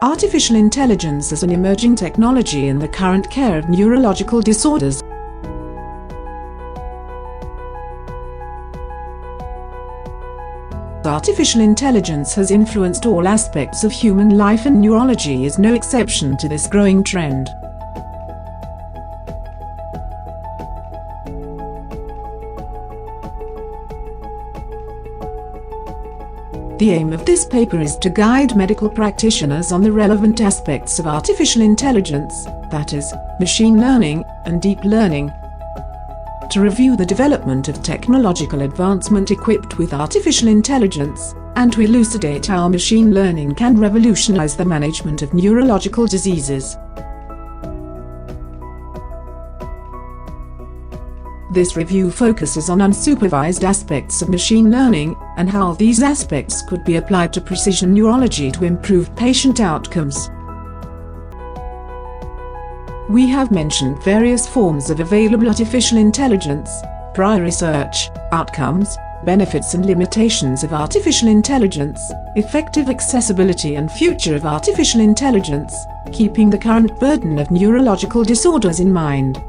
Artificial intelligence is an emerging technology in the current care of neurological disorders. Artificial intelligence has influenced all aspects of human life, and neurology is no exception to this growing trend. The aim of this paper is to guide medical practitioners on the relevant aspects of artificial intelligence, that is, machine learning and deep learning, to review the development of technological advancement equipped with artificial intelligence, and to elucidate how machine learning can revolutionize the management of neurological diseases. This review focuses on unsupervised aspects of machine learning, and how these aspects could be applied to precision neurology to improve patient outcomes. We have mentioned various forms of available artificial intelligence, prior research, outcomes, benefits and limitations of artificial intelligence, effective accessibility and future of artificial intelligence, keeping the current burden of neurological disorders in mind.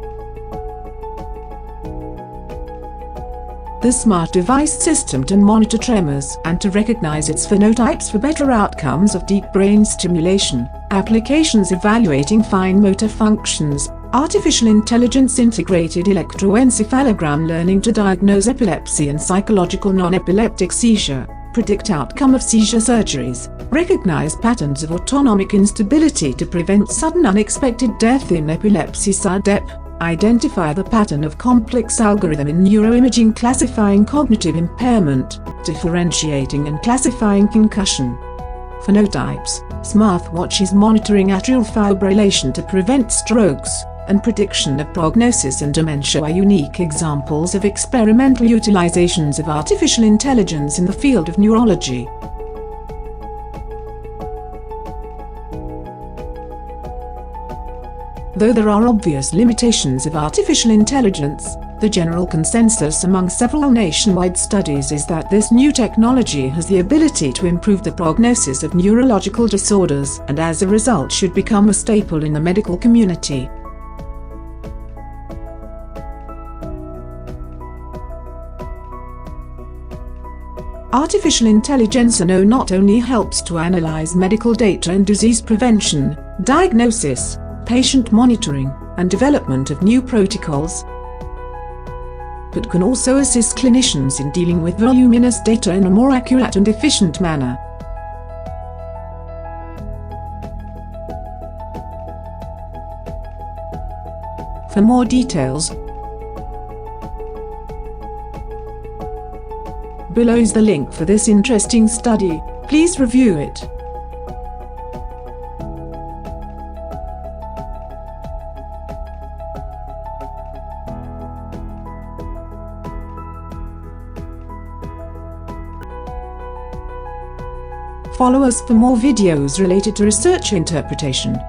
The smart device system to monitor tremors and to recognize its phenotypes for better outcomes of deep brain stimulation, applications evaluating fine motor functions, artificial intelligence integrated electroencephalogram learning to diagnose epilepsy and psychological non-epileptic seizure, predict outcome of seizure surgeries, recognize patterns of autonomic instability to prevent sudden unexpected death in epilepsy SUDEP, identify the pattern of complex algorithm in neuroimaging classifying cognitive impairment, differentiating and classifying concussion phenotypes, smartwatches monitoring atrial fibrillation to prevent strokes, and prediction of prognosis and dementia are unique examples of experimental utilizations of artificial intelligence in the field of neurology. Though there are obvious limitations of artificial intelligence, the general consensus among several nationwide studies is that this new technology has the ability to improve the prognosis of neurological disorders and as a result should become a staple in the medical community. Artificial intelligence not only helps to analyze medical data in disease prevention, diagnosis, patient monitoring, and development of new protocols, but can also assist clinicians in dealing with voluminous data in a more accurate and efficient manner. For more details, below is the link for this interesting study. Please review it. Follow us for more videos related to research interpretation.